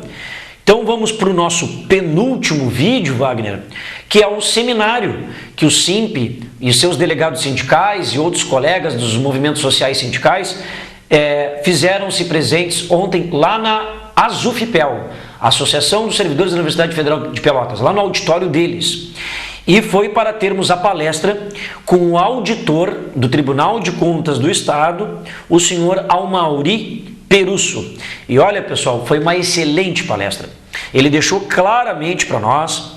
Então vamos para o nosso penúltimo vídeo, Wagner, que é o seminário que o SIMP e seus delegados sindicais e outros colegas dos movimentos sociais sindicais fizeram-se presentes ontem lá na ASUFPEL, Associação dos Servidores da Universidade Federal de Pelotas, lá no auditório deles. e foi para termos a palestra com o auditor do Tribunal de Contas do Estado, o senhor Almauri Perusso. E olha, pessoal, foi uma excelente palestra. Ele deixou claramente para nós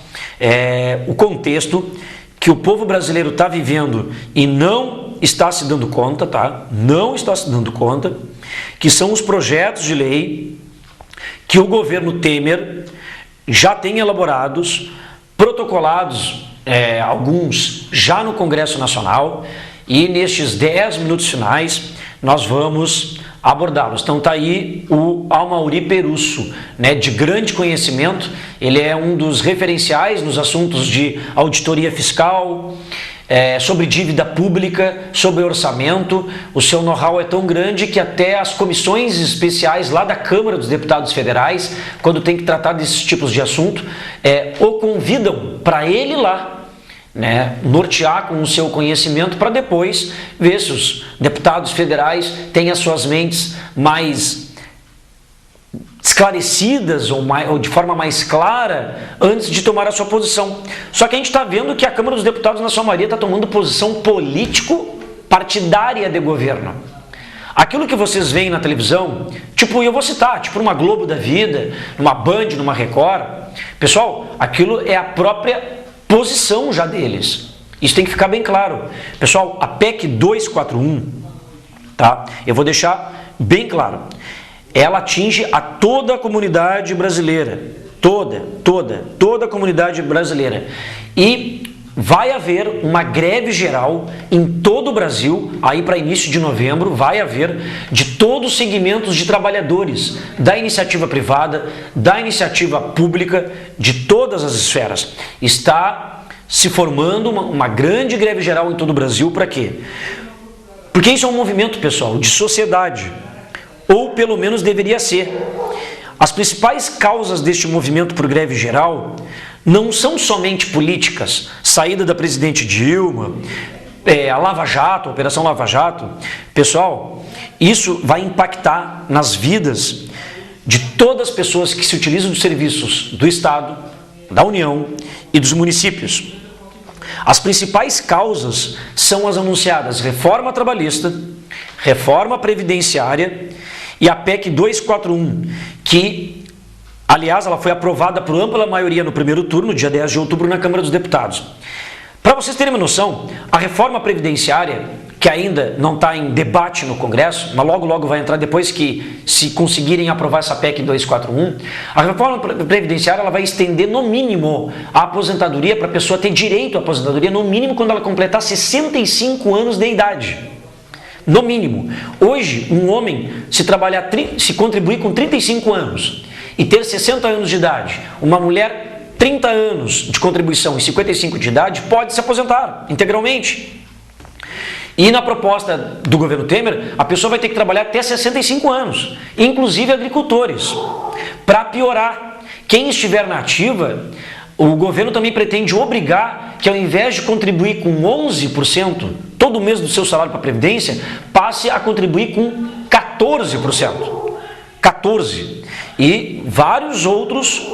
o contexto que o povo brasileiro está vivendo e não está se dando conta, tá? Não está se dando conta, que são os projetos de lei que o governo Temer já tem elaborados, protocolados, alguns já no Congresso Nacional, e nestes 10 minutos finais nós vamos abordá-los. Então está aí o Almauri Perusso, né, de grande conhecimento. Ele é um dos referenciais nos assuntos de auditoria fiscal, sobre dívida pública, sobre orçamento. O seu know-how é tão grande que até as comissões especiais lá da Câmara dos Deputados Federais, quando tem que tratar desses tipos de assunto, o convidam para ele lá, né, nortear com o seu conhecimento para depois ver se os deputados federais têm as suas mentes mais esclarecidas ou de forma mais clara antes de tomar a sua posição. Só que a gente está vendo que a Câmara dos Deputados, na sua maioria, está tomando posição político-partidária de governo. Aquilo que vocês veem na televisão, eu vou citar, tipo numa Globo da Vida, numa Band, numa Record, pessoal, aquilo é a própria posição já deles. Isso tem que ficar bem claro. Pessoal, a PEC 241, tá? Eu vou deixar bem claro. Ela atinge a toda a comunidade brasileira. Toda a comunidade brasileira. E vai haver uma greve geral em todo o Brasil, aí para início de novembro, vai haver de todos os segmentos de trabalhadores, da iniciativa privada, da iniciativa pública, de todas as esferas. Está se formando uma grande greve geral em todo o Brasil. Para quê? Porque isso é um movimento, pessoal, de sociedade, ou pelo menos deveria ser. As principais causas deste movimento por greve geral não são somente políticas, saída da presidente Dilma, a Lava Jato, a Operação Lava Jato. Pessoal, isso vai impactar nas vidas de todas as pessoas que se utilizam dos serviços do Estado, da União e dos municípios. As principais causas são as anunciadas reforma trabalhista, reforma previdenciária e a PEC 241, que, aliás, ela foi aprovada por ampla maioria no primeiro turno, dia 10 de outubro, na Câmara dos Deputados. Para vocês terem uma noção, a reforma previdenciária, que ainda não está em debate no Congresso, mas logo vai entrar depois que se conseguirem aprovar essa PEC 241, a reforma previdenciária ela vai estender no mínimo a aposentadoria para a pessoa ter direito à aposentadoria no mínimo quando ela completar 65 anos de idade. No mínimo. Hoje, um homem, se contribuir com 35 anos e ter 60 anos de idade, uma mulher 30 anos de contribuição e 55 de idade, pode se aposentar integralmente. E na proposta do governo Temer, a pessoa vai ter que trabalhar até 65 anos, inclusive agricultores. Para piorar, quem estiver na ativa, o governo também pretende obrigar que, ao invés de contribuir com 11% todo mês do seu salário para a Previdência, passe a contribuir com 14%. 14%. E vários outros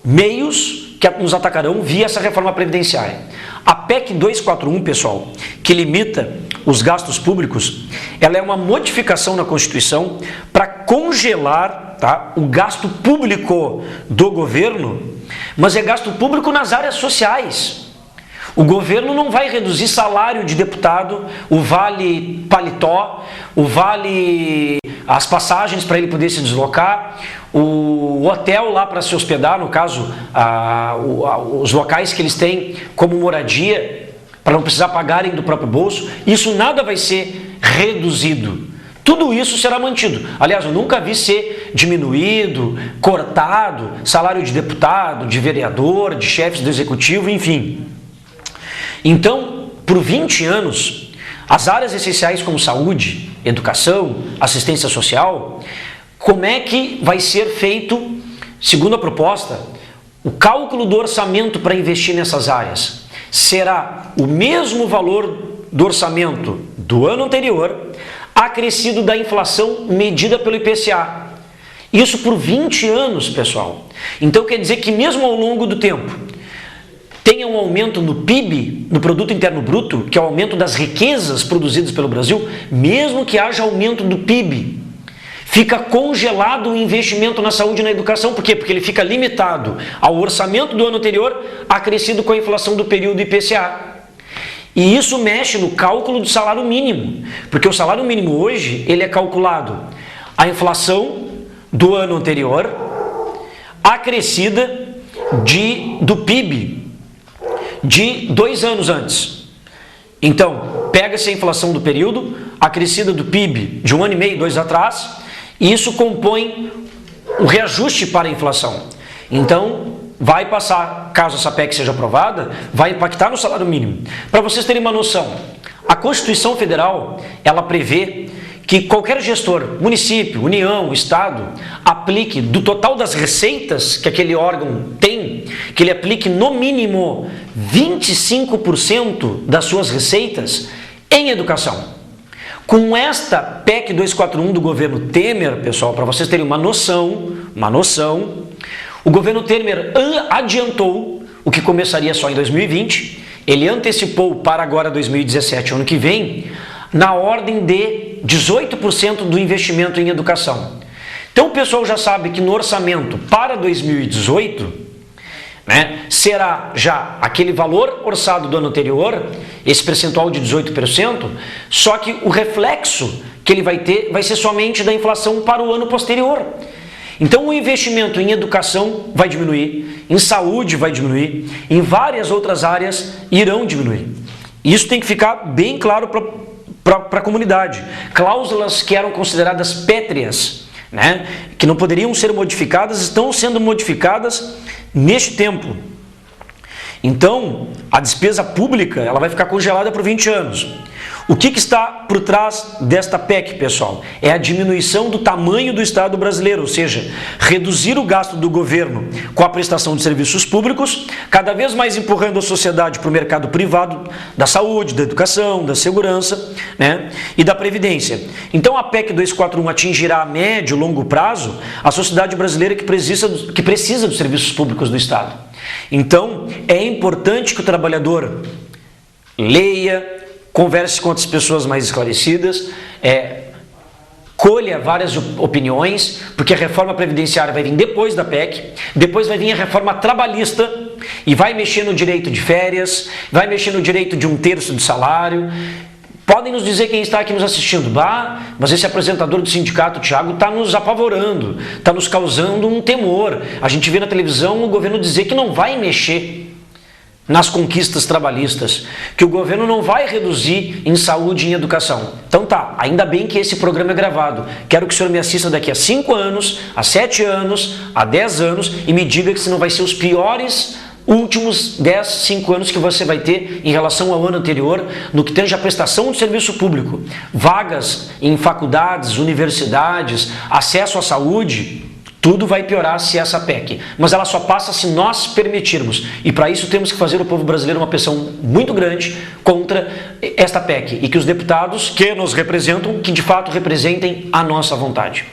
meios que nos atacarão via essa reforma previdenciária. A PEC 241, pessoal, que limita os gastos públicos, ela é uma modificação na Constituição para congelar, tá, o gasto público do governo, mas é gasto público nas áreas sociais. O governo não vai reduzir salário de deputado, o vale paletó, o vale as passagens para ele poder se deslocar, o hotel lá para se hospedar, no caso, os locais que eles têm como moradia, para não precisar pagarem do próprio bolso. Isso nada vai ser reduzido. Tudo isso será mantido. Aliás, eu nunca vi ser diminuído, cortado, salário de deputado, de vereador, de chefes do executivo, enfim. Então, por 20 anos, as áreas essenciais como saúde, educação, assistência social, como é que vai ser feito, segundo a proposta, o cálculo do orçamento para investir nessas áreas? Será o mesmo valor do orçamento do ano anterior, acrescido da inflação medida pelo IPCA. Isso por 20 anos, pessoal. Então quer dizer que mesmo ao longo do tempo, tenha um aumento no PIB, no Produto Interno Bruto, que é o aumento das riquezas produzidas pelo Brasil, mesmo que haja aumento do PIB, fica congelado o investimento na saúde e na educação. Por quê? Porque ele fica limitado ao orçamento do ano anterior, acrescido com a inflação do período IPCA. E isso mexe no cálculo do salário mínimo, porque o salário mínimo hoje ele é calculado a inflação do ano anterior, acrescida do PIB de 2 anos antes. Então, pega-se a inflação do período, acrescida do PIB de 1 ano e meio, 2 atrás, e isso compõe o reajuste para a inflação. Então, vai passar, caso essa PEC seja aprovada, vai impactar no salário mínimo. Para vocês terem uma noção, a Constituição Federal, ela prevê que qualquer gestor, município, União, Estado, aplique do total das receitas que aquele órgão tem, que ele aplique no mínimo 25% das suas receitas em educação. Com esta PEC 241 do governo Temer, pessoal, para vocês terem uma noção, o governo Temer adiantou o que começaria só em 2020, ele antecipou para agora 2017, ano que vem, na ordem de 18% do investimento em educação. Então o pessoal já sabe que no orçamento para 2018, será já aquele valor orçado do ano anterior, esse percentual de 18%, só que o reflexo que ele vai ter vai ser somente da inflação para o ano posterior. Então o investimento em educação vai diminuir, em saúde vai diminuir, em várias outras áreas irão diminuir. Isso tem que ficar bem claro para a comunidade. Cláusulas que eram consideradas pétreas, que não poderiam ser modificadas, estão sendo modificadas neste tempo. Então, a despesa pública ela vai ficar congelada por 20 anos. O que está por trás desta PEC, pessoal? É a diminuição do tamanho do Estado brasileiro, ou seja, reduzir o gasto do governo com a prestação de serviços públicos, cada vez mais empurrando a sociedade para o mercado privado da saúde, da educação, da segurança, e da previdência. Então a PEC 241 atingirá a médio e longo prazo a sociedade brasileira que precisa dos serviços públicos do Estado. Então é importante que o trabalhador leia, converse com outras pessoas mais esclarecidas, colha várias opiniões, porque a reforma previdenciária vai vir depois da PEC, depois vai vir a reforma trabalhista e vai mexer no direito de férias, vai mexer no direito de 1/3 do salário. Podem nos dizer quem está aqui nos assistindo, mas esse apresentador do sindicato, Thiago, está nos apavorando, está nos causando um temor. A gente vê na televisão o governo dizer que não vai mexer nas conquistas trabalhistas, que o governo não vai reduzir em saúde e em educação. Então tá, ainda bem que esse programa é gravado. Quero que o senhor me assista daqui a 5 anos, a 7 anos, a 10 anos e me diga que se não vai ser os piores últimos 5 anos que você vai ter em relação ao ano anterior, no que tange a prestação de serviço público, vagas em faculdades, universidades, acesso à saúde. Tudo vai piorar se essa PEC, mas ela só passa se nós permitirmos. E para isso temos que fazer o povo brasileiro uma pressão muito grande contra esta PEC. E que os deputados que nos representam, que de fato representem a nossa vontade.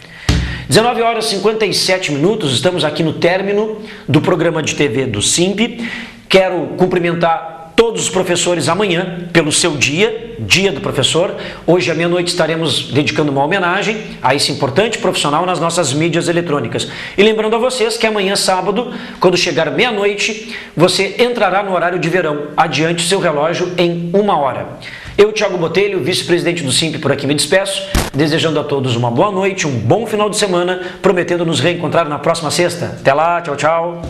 19h57, estamos aqui no término do programa de TV do SIMP. Quero cumprimentar todos os professores amanhã pelo seu dia do professor. Hoje à meia-noite estaremos dedicando uma homenagem a esse importante profissional nas nossas mídias eletrônicas. E lembrando a vocês que amanhã, sábado, quando chegar meia-noite, você entrará no horário de verão. Adiante o seu relógio em 1 hora. Eu, Thiago Botelho, vice-presidente do SIMP, por aqui me despeço, desejando a todos uma boa noite, um bom final de semana, prometendo nos reencontrar na próxima sexta. Até lá, tchau, tchau.